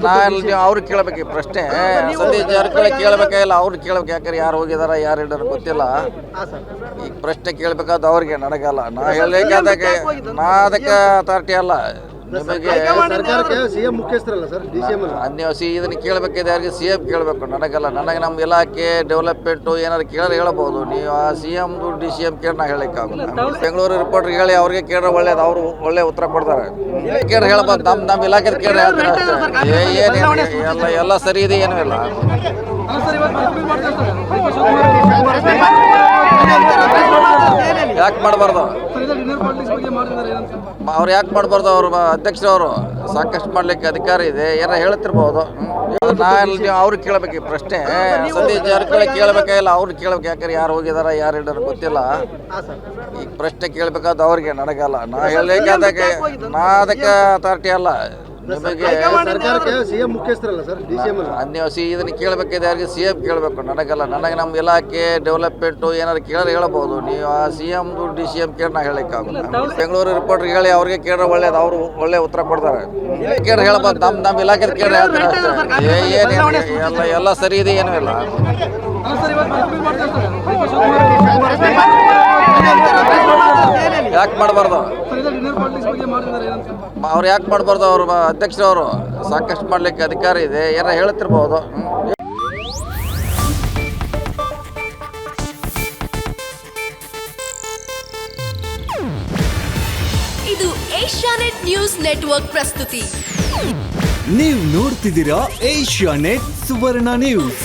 ನೀವು ಅವ್ರಿಗೆ ಕೇಳಬೇಕು ಈ ಪ್ರಶ್ನೆ. ಸತೀಶ್ ಜಾರಕಿಹೊಳಿ ಕೇಳಬೇಕಾಗಿಲ್ಲ, ಅವ್ರು ಕೇಳಬೇಕು. ಯಾಕಂದ್ರೆ ಯಾರು ಹೋಗಿದಾರ ಯಾರು ಇಡೋರು ಗೊತ್ತಿಲ್ಲ. ಈ ಪ್ರಶ್ನೆ ಕೇಳಬೇಕಾದ ಅವ್ರಿಗೆ, ನನಗಲ್ಲ. ನಾ ಹೇಳಬೇಕಾದಕ್ಕೆ ನಾ ಅದಕ್ಕೆ ಅಥಾರಿಟಿ ಅಲ್ಲ. ನಿಮಗೆ ಸಿಎಂ ಮುಖ್ಯಸ್ಥರಲ್ಲ ಸರ್, ಡಿಸಿಎಂ ನೀವು ಇದನ್ನು ಕೇಳಬೇಕಿದೆ ಯಾರಿಗೆ? ಸಿ ಎಂ ಕೇಳಬೇಕು, ನನಗಲ್ಲ. ನನಗೆ ನಮ್ಮ ಇಲಾಖೆ ಡೆವಲಪ್ಮೆಂಟು ಏನಾದ್ರು ಕೇಳಿದ್ರೆ ಹೇಳ್ಬೋದು. ನೀವು ಆ ಸಿ ಎಮ್ದು ಡಿ ಸಿ ಎಂ ಕೇಳಿ ನಾ ಹೇಳಕ್ಕಾಗಲ್ಲ. ಬೆಂಗಳೂರು ರಿಪೋರ್ಟ್ರಿಗೆ ಹೇಳಿ ಅವ್ರಿಗೆ ಕೇಳಿದ್ರೆ ಒಳ್ಳೇದು, ಅವರು ಒಳ್ಳೆ ಉತ್ತರ ಕೊಡ್ತಾರೆ. ಕೇಳಿ ಹೇಳ್ಬೋದು, ನಮ್ಮ ಇಲಾಖೆ ಕೇಳಿ ಹೇಳ್ತಾರೆ ಅಷ್ಟೇ. ಏನೇನು ಎಲ್ಲ ಸರಿ ಇದೆ, ಏನೂ ಇಲ್ಲ. ಯಾಕೆ ಮಾಡಬಾರ್ದು? ಅವ್ರು ಯಾಕೆ ಮಾಡಬಾರ್ದು? ಅವ್ರ ಅಧ್ಯಕ್ಷರವರು ಸಾಕಷ್ಟು ಮಾಡ್ಲಿಕ್ಕೆ ಅಧಿಕಾರ ಇದೆ, ಏನಾರ ಹೇಳ್ತಿರ್ಬೋದು. ನೀವು ಅವ್ರಿಗೆ ಕೇಳಬೇಕು ಈ ಪ್ರಶ್ನೆ. ಸತೀಶ್ ಜಾರಕಿಹೊಳಿ ಕೇಳಬೇಕಾಗಿಲ್ಲ, ಅವ್ರು ಕೇಳಬೇಕು. ಯಾಕಂದ್ರೆ ಯಾರು ಹೋಗಿದಾರ ಯಾರು ಇಡೋರು ಗೊತ್ತಿಲ್ಲ. ಈ ಪ್ರಶ್ನೆ ಕೇಳಬೇಕಾದ ಅವ್ರಿಗೆ, ನನಗಲ್ಲ. ನಾ ಹೇಳಬೇಕಾದಕ್ಕೆ ನಾ ಅದಕ್ಕೆ ಅಥಾರಿಟಿ ಅಲ್ಲ. ನಿಮಗೆ ಸಿಎಂ ಮುಖ್ಯಸ್ಥರಲ್ಲ ಸರ್, ಡಿಸಿಎಂ ನೀವು ಇದನ್ನು ಕೇಳಬೇಕಿದೆ ಯಾರಿಗೆ? ಸಿ ಎಂ ಕೇಳಬೇಕು, ನನಗಲ್ಲ. ನನಗೆ ನಮ್ಮ ಇಲಾಖೆ ಡೆವಲಪ್ಮೆಂಟು ಏನಾದ್ರು ಕೇಳಿದ್ರೆ ಹೇಳ್ಬೋದು. ನೀವು ಆ ಸಿ ಎಮ್ದು ಡಿ ಸಿ ಎಂ ಕೇಳಿ ನಾ ಹೇಳಕ್ಕಾಗಲ್ಲ. ಬೆಂಗಳೂರು ರಿಪೋರ್ಟ್ರಿಗೆ ಹೇಳಿ ಅವ್ರಿಗೆ ಕೇಳಿದ್ರೆ ಒಳ್ಳೇದು, ಅವರು ಒಳ್ಳೆ ಉತ್ತರ ಕೊಡ್ತಾರೆ. ಕೇಳಿ ಹೇಳ್ಬೋದು, ನಮ್ಮ ಇಲಾಖೆ ಕೇಳಿ ಹೇಳ್ತಾರೆ ಅಷ್ಟೇ. ಏನೇನು ಎಲ್ಲ ಸರಿ ಇದೆ, ಏನೂ ಇಲ್ಲ. ಯಾಕೆ ಮಾಡಬಾರ್ದು? ಅವ್ರು ಯಾಕೆ ಮಾಡಬಾರ್ದು? ಅವ್ರ ಅಧ್ಯಕ್ಷರವರು ಸಾಕಷ್ಟು ಮಾಡ್ಲಿಕ್ಕೆ ಅಧಿಕಾರ ಇದೆ, ಏನಾರ ಹೇಳ್ತಿರ್ಬೋದು. ಇದು ಏಷ್ಯಾನೆಟ್ ನ್ಯೂಸ್ ನೆಟ್ವರ್ಕ್ ಪ್ರಸ್ತುತಿ. ನೀವು ನೋಡ್ತಿದ್ದೀರಾ ಏಷ್ಯಾನೆಟ್ ಸುವರ್ಣ ನ್ಯೂಸ್.